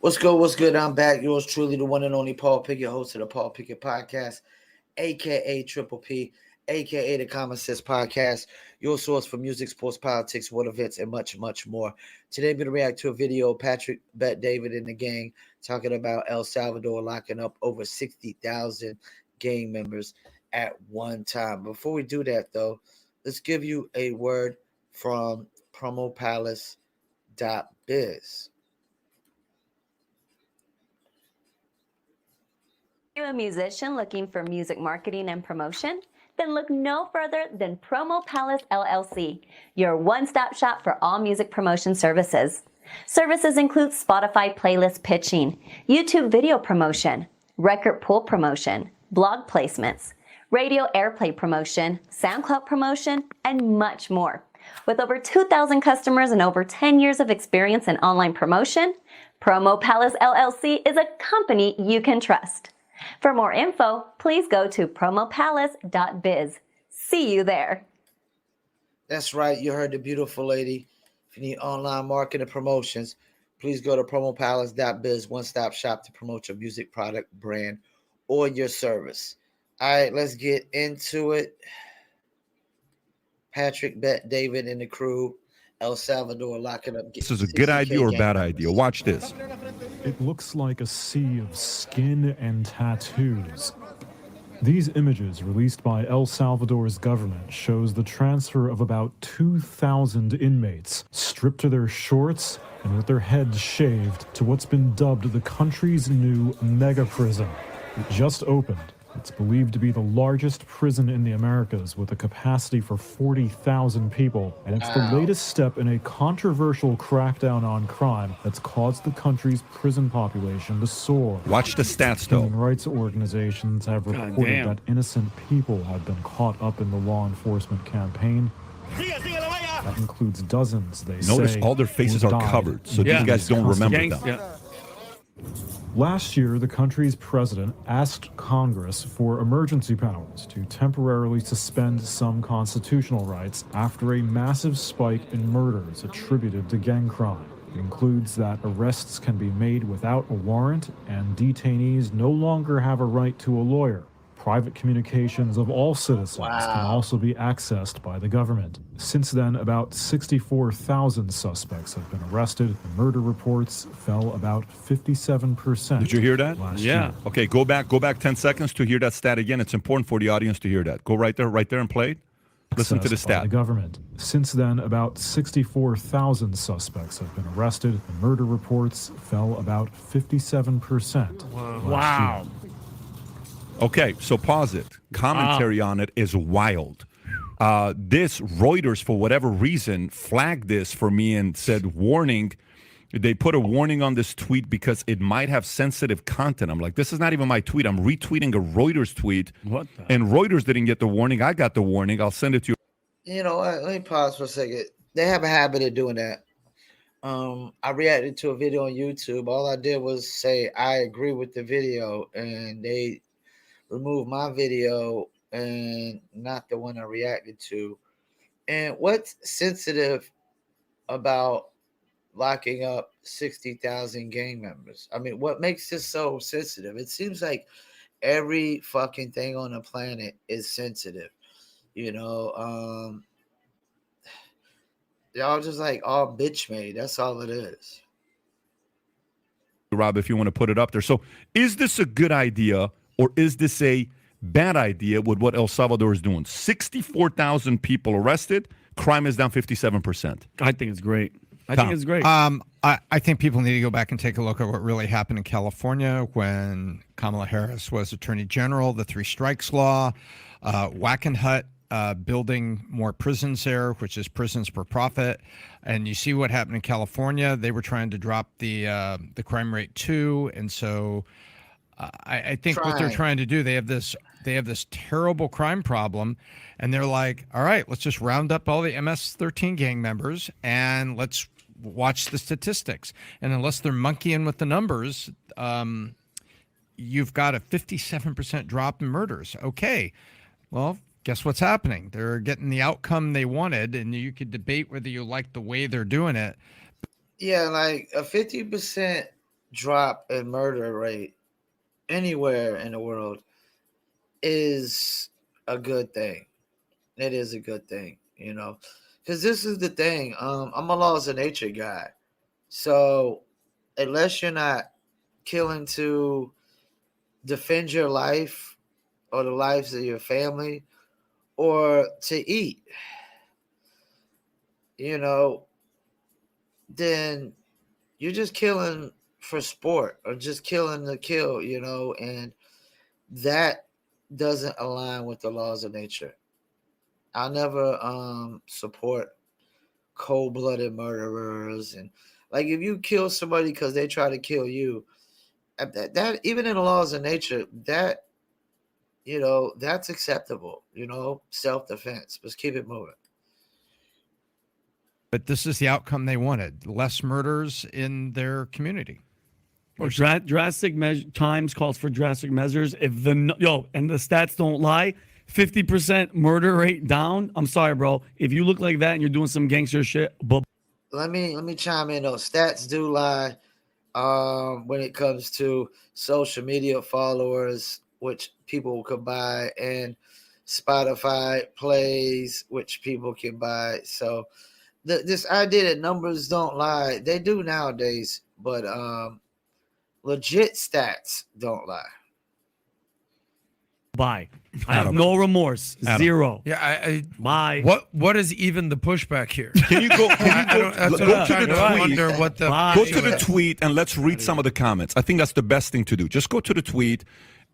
What's good? What's good? I'm back. Yours truly, the one and only Paul Pickett, host of the Paul Pickett Podcast, aka Triple P, aka the Common Sense Podcast, your source for music, sports, politics, world events, and much, much more. Today, I'm going to react to a video of Patrick Bet David and the gang talking about El Salvador locking up over 60,000 gang members at one time. Before we do that, though, let's give you a word from promopalace.biz. Are you a musician looking for music marketing and promotion? Then look no further than Promo Palace LLC, your one-stop shop for all music promotion services. Services include Spotify playlist pitching, YouTube video promotion, record pool promotion, blog placements, radio airplay promotion, SoundCloud promotion, and much more. With over 2,000 customers and over 10 years of experience in online promotion, Promo Palace LLC is a company you can trust. For more info, please go to promopalace.biz. See you there. That's right. You heard the beautiful lady. If you need online marketing promotions, please go to promopalace.biz, one-stop shop to promote your music product, brand, or your service. All right, let's get into it. Patrick Bet David and the crew, El Salvador locking up. This is a good idea or a bad idea. Watch this. It looks like a sea of skin and tattoos. These images released by El Salvador's government shows the transfer of about 2,000 inmates stripped to their shorts and with their heads shaved to what's been dubbed the country's new mega prison. It just opened. It's believed to be the largest prison in the Americas with a capacity for 40,000 people, and it's the latest step in a controversial crackdown on crime that's caused the country's prison population to soar. Watch the stats, though. Human rights organizations have reported that innocent people have been caught up in the law enforcement campaign. That includes dozens, they say. Notice all their faces are covered, so these guys don't remember them. Last year, the country's president asked Congress for emergency powers to temporarily suspend some constitutional rights after a massive spike in murders attributed to gang crime. It includes that arrests can be made without a warrant and detainees no longer have a right to a lawyer. Private communications of all citizens can also be accessed by the government. Since then, about 64,000 suspects have been arrested. The murder reports fell about 57%. Did you hear that? Year. Okay, go back 10 seconds to hear that stat again. It's important for the audience to hear that. Go right there and play it. Listen to the stat. The government. Since then, about 64,000 suspects have been arrested. The murder reports fell about 57%. Wow. Okay, so pause it. Commentary on it is wild. This Reuters, for whatever reason, flagged this for me and said, warning. They put a warning on this tweet because it might have sensitive content. I'm like, this is not even my tweet. I'm retweeting a Reuters tweet. What? And Reuters didn't get the warning. I got the warning. I'll send it to you. You know what? Let me pause for a second. They have a habit of doing that. I reacted to a video on YouTube. All I did was say, I agree with the video, and they remove my video and not the one I reacted to. And what's sensitive about locking up 60,000 gang members? I mean, what makes this so sensitive? It seems like every fucking thing on the planet is sensitive. You know, y'all just like all bitch made. That's all it is. Rob, if you want to put it up there. So is this a good idea? Or is this a bad idea with what El Salvador is doing? 64,000 people arrested. Crime is down 57%. I think it's great. I think it's great. I think people need to go back and take a look at what really happened in California when Kamala Harris was Attorney General, the three strikes law, Wackenhut building more prisons there, which is prisons for profit. And you see what happened in California. They were trying to drop the crime rate too. And so I think what they're trying to do, they have this terrible crime problem, and they're like, all right, let's just round up all the MS-13 gang members and let's watch the statistics. And unless they're monkeying with the numbers, you've got a 57% drop in murders. Okay, well, guess what's happening? They're getting the outcome they wanted, and you could debate whether you like the way they're doing it. Yeah, like a 50% drop in murder rate anywhere in the world is a good thing. It is a good thing, because this is the thing. I'm a laws of nature guy, so unless you're not killing to defend your life or the lives of your family or to eat, then you're just killing for sport or just killing to kill, and that doesn't align with the laws of nature. I'll never support cold-blooded murderers, and like if you kill somebody because they try to kill you, that even in the laws of nature, that that's acceptable. Self-defense. Let's keep it moving. But this is the outcome they wanted: less murders in their community. Or drastic times calls for drastic measures. If and the stats don't lie, 50% murder rate down. I'm sorry, bro. If you look like that and you're doing some gangster shit, let me chime in though. Stats do lie when it comes to social media followers, which people could buy, and Spotify plays, which people can buy. So this idea that numbers don't lie, they do nowadays, but legit stats don't lie. Bye. I have no remorse. Adam. Zero. Yeah, Bye. What is even the pushback here? Can you go? Go to the tweet and let's read some of the comments. I think that's the best thing to do. Just go to the tweet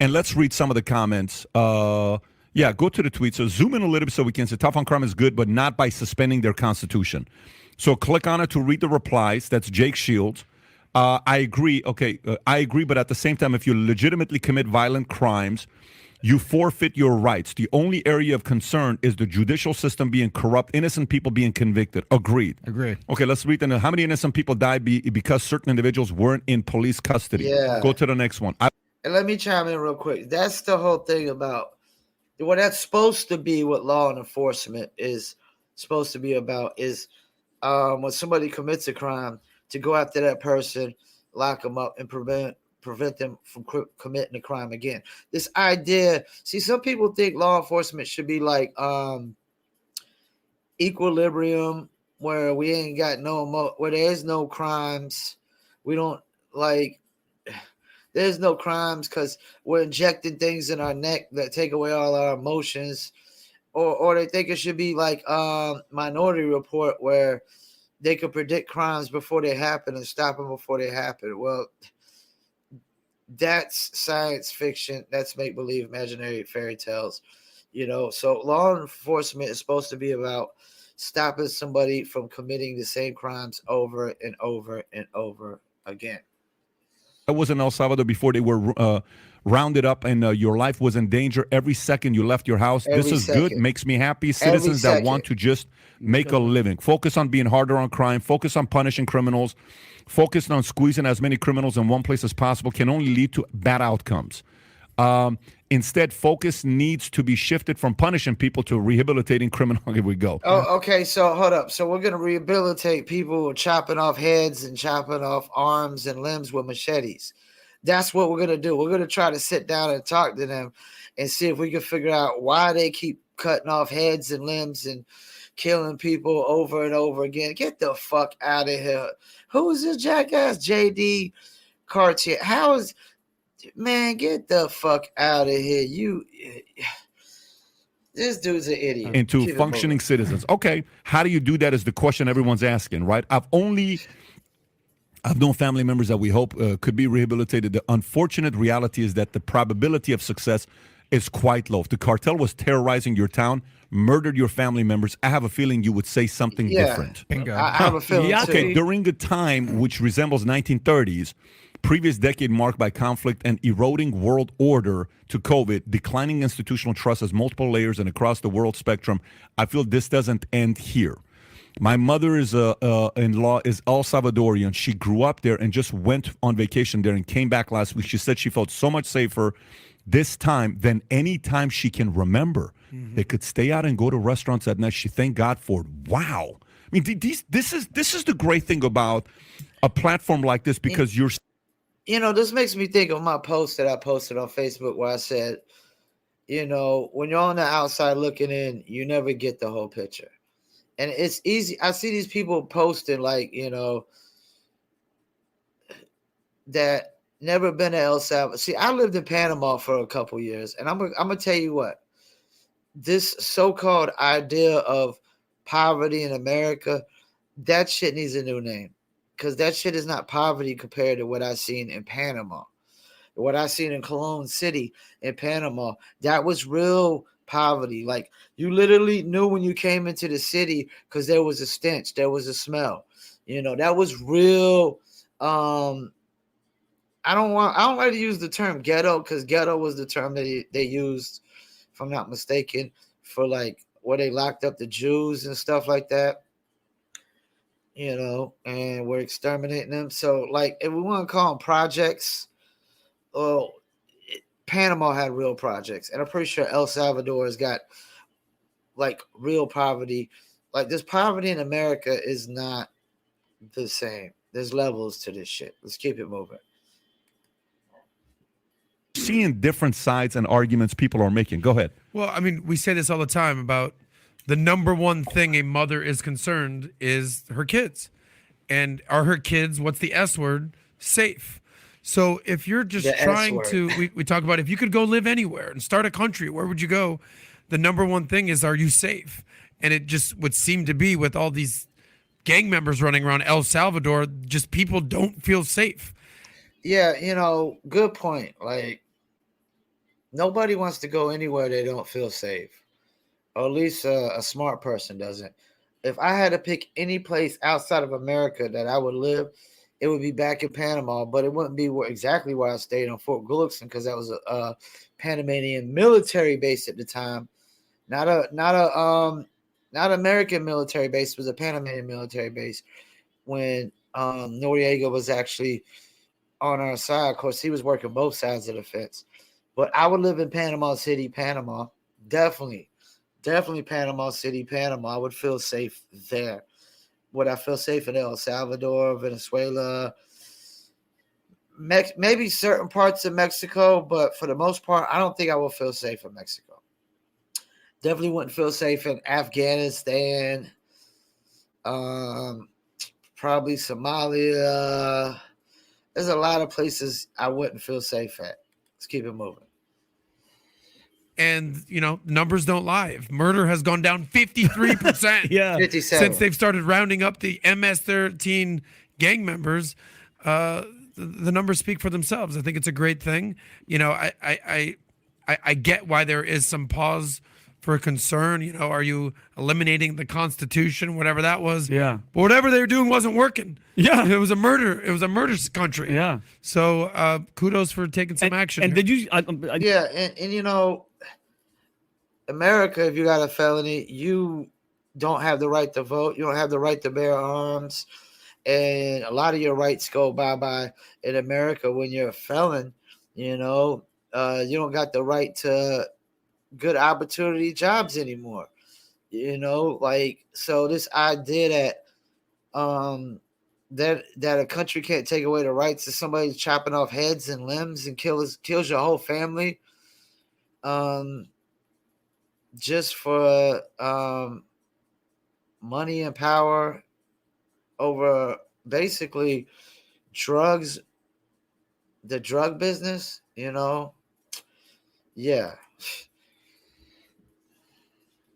and let's read some of the comments. Yeah, go to the tweet. So zoom in a little bit so we can say tough on crime is good, but not by suspending their constitution. So click on it to read the replies. That's Jake Shields. I agree. Okay, I agree. But at the same time, if you legitimately commit violent crimes, you forfeit your rights. The only area of concern is the judicial system being corrupt, innocent people being convicted. Agreed. Okay, let's read. How many innocent people died because certain individuals weren't in police custody? Yeah. Go to the next one. And let me chime in real quick. That's the whole thing about what that's supposed to be, what law enforcement is supposed to be about, is when somebody commits a crime, to go after that person, lock them up, and prevent them from committing a crime again. This idea, see, some people think law enforcement should be like equilibrium, where we ain't got where there is no crimes. We don't there's no crimes because we're injecting things in our neck that take away all our emotions, or they think it should be like Minority Report, where they could predict crimes before they happen and stop them before they happen. Well, that's science fiction. That's make-believe, imaginary fairy tales, So law enforcement is supposed to be about stopping somebody from committing the same crimes over and over and over again. I was in El Salvador before they were rounded up and your life was in danger every second you left your house. This is good. Makes me happy. Citizens that want to just make a living. Focus on being harder on crime. Focus on punishing criminals. Focus on squeezing as many criminals in one place as possible can only lead to bad outcomes. Instead, focus needs to be shifted from punishing people to rehabilitating criminals. Here we go. Oh, okay. So hold up. So we're going to rehabilitate people chopping off heads and chopping off arms and limbs with machetes. That's what we're going to do. We're going to try to sit down and talk to them and see if we can figure out why they keep cutting off heads and limbs and killing people over and over again. Get the fuck out of here. Who is this jackass? JD Cartier. Man, get the fuck out of here. This dude's an idiot. Into functioning citizens. Okay, how do you do that is the question everyone's asking, right? I've known family members that we hope could be rehabilitated. The unfortunate reality is that the probability of success is quite low. If the cartel was terrorizing your town, murdered your family members, I have a feeling you would say something different. Bingo. I have a feeling too. Okay, during a time which resembles 1930s, previous decade marked by conflict and eroding world order to COVID, declining institutional trust as multiple layers and across the world spectrum, I feel this doesn't end here. My mother-in-law is El Salvadorian. She grew up there and just went on vacation there and came back last week. She said she felt so much safer this time than any time she can remember. Mm-hmm. They could stay out and go to restaurants at night. She thanked God for it. Wow. I mean, this is the great thing about a platform like this, because This makes me think of my post that I posted on Facebook where I said, when you're on the outside looking in, you never get the whole picture. And it's easy. I see these people posting like, that never been to El Salvador. See, I lived in Panama for a couple years, and I'm gonna tell you what, this so-called idea of poverty in America, that shit needs a new name, because that shit is not poverty compared to what I seen in Panama. What I seen in Cologne City in Panama, that was real poverty. Like, you literally knew when you came into the city because there was a stench, there was a smell. That was real. I don't like to use the term ghetto, because ghetto was the term that they used, if I'm not mistaken, for like where they locked up the Jews and stuff like that. And we're exterminating them. So, like, if we want to call them projects, well, Panama had real projects, and I'm pretty sure El Salvador has got like real poverty. Like, this poverty in America is not the same. There's levels to this shit. Let's keep it moving. Seeing different sides and arguments people are making. Go ahead. Well, I mean, we say this all the time about the number one thing a mother is concerned is her kids. And are her kids, what's the S word, safe? So if you're just The trying S to, we talk about if you could go live anywhere and start a country, where would you go? The number one thing is, are you safe? And it just would seem to be with all these gang members running around El Salvador, just people don't feel safe. Yeah, good point. Like, nobody wants to go anywhere they don't feel safe, or at least a smart person doesn't. If I had to pick any place outside of America that I would live, it would be back in Panama, but it wouldn't be exactly where I stayed on Fort Gullickson, because that was a Panamanian military base at the time, not American military base. It was a Panamanian military base when Noriega was actually on our side. Of course, he was working both sides of the fence. But I would live in Panama City, Panama. Definitely Panama City, Panama. I would feel safe there. Would I feel safe in El Salvador, Venezuela? Maybe certain parts of Mexico, but for the most part, I don't think I will feel safe in Mexico. Definitely wouldn't feel safe in Afghanistan. Probably Somalia. There's a lot of places I wouldn't feel safe at. Let's keep it moving. And, numbers don't lie. If murder has gone down 53% Yeah. 57. since they've started rounding up the MS-13 gang members, the numbers speak for themselves. I think it's a great thing. I get why there is some pause for concern. Are you eliminating the Constitution, whatever that was? Yeah. But whatever they were doing wasn't working. Yeah. It was a murder. It was a murder country. Yeah. So kudos for taking some action. And here. did you? Yeah, and America, if you got a felony, you don't have the right to vote. You don't have the right to bear arms. And a lot of your rights go bye-bye in America when you're a felon. You don't got the right to good opportunity jobs anymore. So this idea that a country can't take away the rights of somebody chopping off heads and limbs and kills your whole family, just for money and power over basically drugs, the drug business, yeah.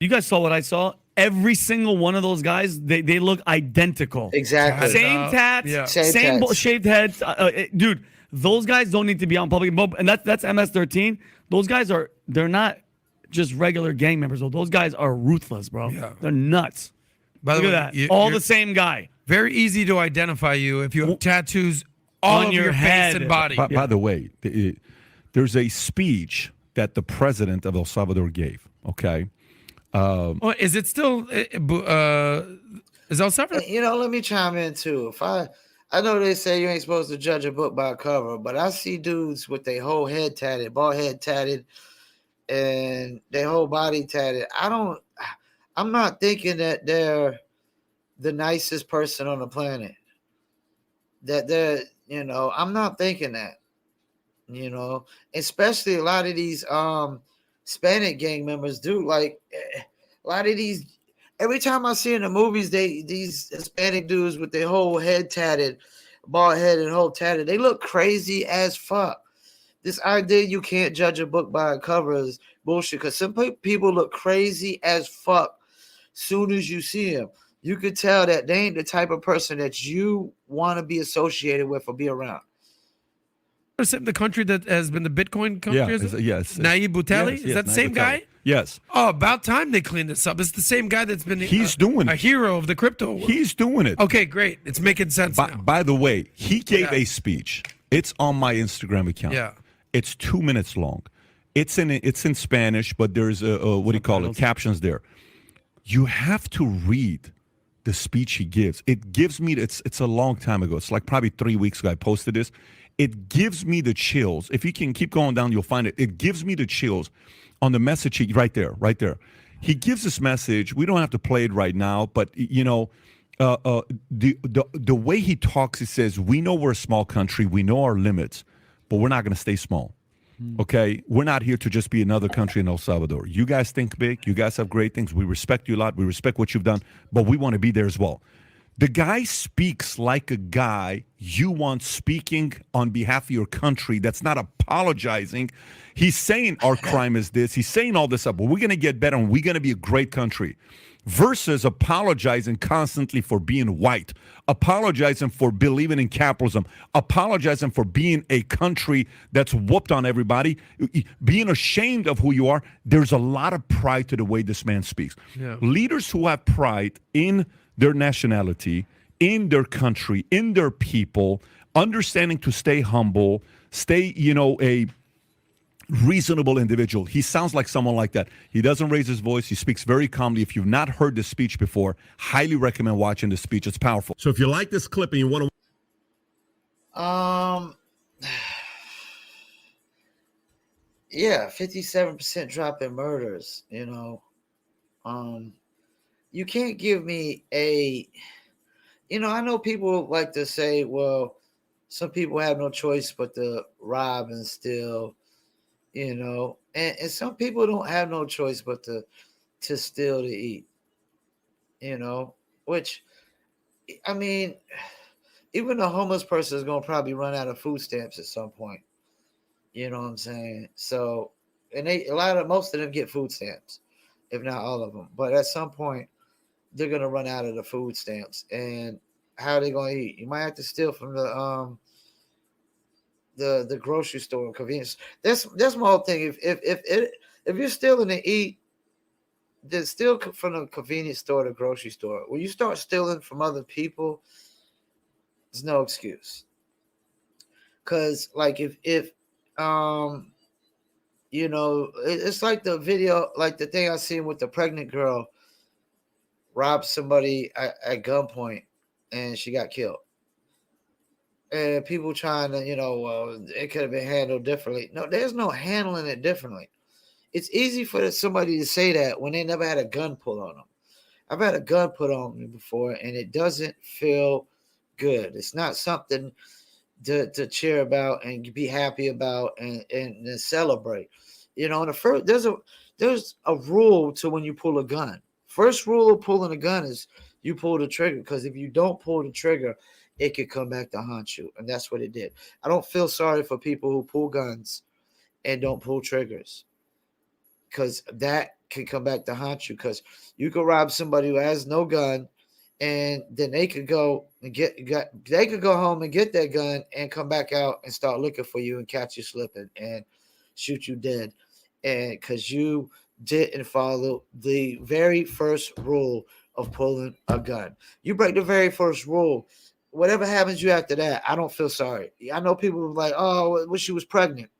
You guys saw what I saw? Every single one of those guys, they look identical. Exactly. Same tats, Yeah. Same tats. shaved heads. Dude, those guys don't need to be on public. And that's MS-13. Those guys they're not just regular gang members. Though. Those guys are ruthless, bro. Yeah. They're nuts. By the Look way, at that. All the same guy. Very easy to identify you if you have tattoos all On over your your head. face and body. By the way, there's a speech that the president of El Salvador gave. Okay. Well, is it still? Is El Salvador? Let me chime in too. I know they say you ain't supposed to judge a book by a cover, but I see dudes with their whole head tatted, bald head tatted, and their whole body tatted. I'm not thinking that they're the nicest person on the planet. That I'm not thinking that. Especially a lot of these Hispanic gang members do. Like a lot of these, every time I see in the movies, these Hispanic dudes with their whole head tatted, bald head and whole tatted, they look crazy as fuck. This idea you can't judge a book by a cover is bullshit, because some people look crazy as fuck soon as you see them. You could tell that they ain't the type of person that you want to be associated with or be around. The country that has been the Bitcoin country? Yeah, is it? yes. Nayib Bukele? Yes, is that the Nayib same Bukele. guy? Yes. Oh, about time they cleaned this up. It's the same guy that's been He's doing a it. hero of the crypto world. He's doing it. Okay, great. It's making sense now. By the way, he gave Yeah. a speech. It's on my Instagram account. Yeah. It's 2 minutes long. It's in Spanish, but there's what do you call it? Captions there. You have to read the speech he gives. It gives me it's a long time ago. It's like probably 3 weeks ago I posted this. It gives me the chills. If you can keep going down, you'll find it. It gives me the chills on the message right there. He gives this message. We don't have to play it right now, but the way he talks, he says, we know we're a small country. We know our limits, but we're not going to stay small. Okay? We're not here to just be another country in El Salvador. You guys think big. You guys have great things. We respect you a lot. We respect what you've done, but we want to be there as well. The guy speaks like a guy you want speaking on behalf of your country that's not apologizing. He's saying our crime is this. He's saying all this stuff, but we're going to get better and we're going to be a great country. Versus apologizing constantly for being white, apologizing for believing in capitalism, apologizing for being a country that's whooped on everybody, being ashamed of who you are. There's a lot of pride to the way this man speaks. Yeah. Leaders who have pride in their nationality, in their country, in their people, understanding to stay humble, stay, a reasonable individual. He sounds like someone like that. He doesn't raise his voice. He speaks very calmly. If you've not heard this speech before, highly recommend watching this speech. It's powerful. So if you like this clip and you want to yeah, 57% drop in murders, you can't give me I know people like to say, well, some people have no choice but to rob and steal, and some people don't have no choice but to steal to eat, which, I mean, even a homeless person is going to probably run out of food stamps at some point. You know what I'm saying? So, and most of them get food stamps, if not all of them. But at some point, they're gonna run out of the food stamps, and how are they gonna eat? You might have to steal from the grocery store and convenience. That's my whole thing. If you're stealing to eat, then steal from the convenience store to the grocery store. When you start stealing from other people, there's no excuse. Cause like if it's like the video, like the thing I seen with the pregnant girl robbed somebody at gunpoint and she got killed. And people trying to, it could have been handled differently. No, there's no handling it differently. It's easy for somebody to say that when they never had a gun pulled on them. I've had a gun put on me before, and it doesn't feel good. It's not something to cheer about and be happy about and celebrate. And there's a rule to when you pull a gun. First rule of pulling a gun is you pull the trigger, because if you don't pull the trigger, it could come back to haunt you. And that's what it did. I don't feel sorry for people who pull guns and don't pull triggers, because that can come back to haunt you, because you could rob somebody who has no gun, and then they could go and they could go home and get that gun and come back out and start looking for you and catch you slipping and shoot you dead. And because you didn't follow the very first rule of pulling a gun. You break the very first rule. Whatever happens to you after that, I don't feel sorry. I know people are like, oh, well, she was pregnant.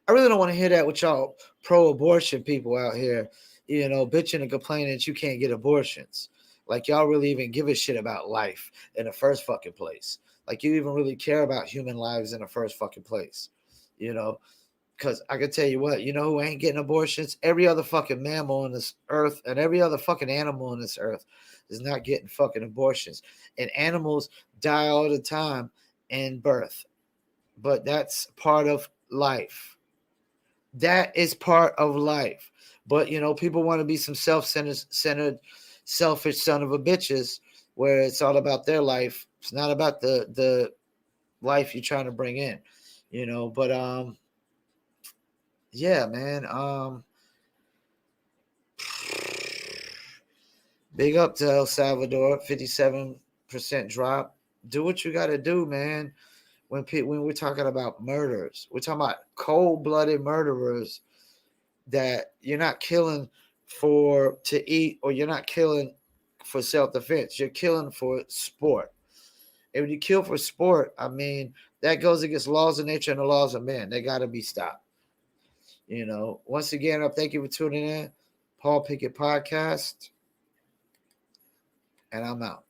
I really don't want to hear that with y'all pro-abortion people out here, bitching and complaining that you can't get abortions. Like, y'all really even give a shit about life in the first fucking place. Like, you even really care about human lives in the first fucking place, Because I can tell you what, who ain't getting abortions? Every other fucking mammal on this earth and every other fucking animal on this earth is not getting fucking abortions. And animals die all the time in birth, but that's part of life. That is part of life. But people want to be some self-centered, selfish son of a bitches, where it's all about their life. It's not about the life you're trying to bring in, But yeah, man. Big up to El Salvador, 57% drop. Do what you got to do, man. When we're talking about murders, we're talking about cold-blooded murderers that you're not killing to eat, or you're not killing for self-defense. You're killing for sport. And when you kill for sport, I mean, that goes against laws of nature and the laws of man. They got to be stopped. Once again, thank you for tuning in. Paul Pickett Podcast. And I'm out.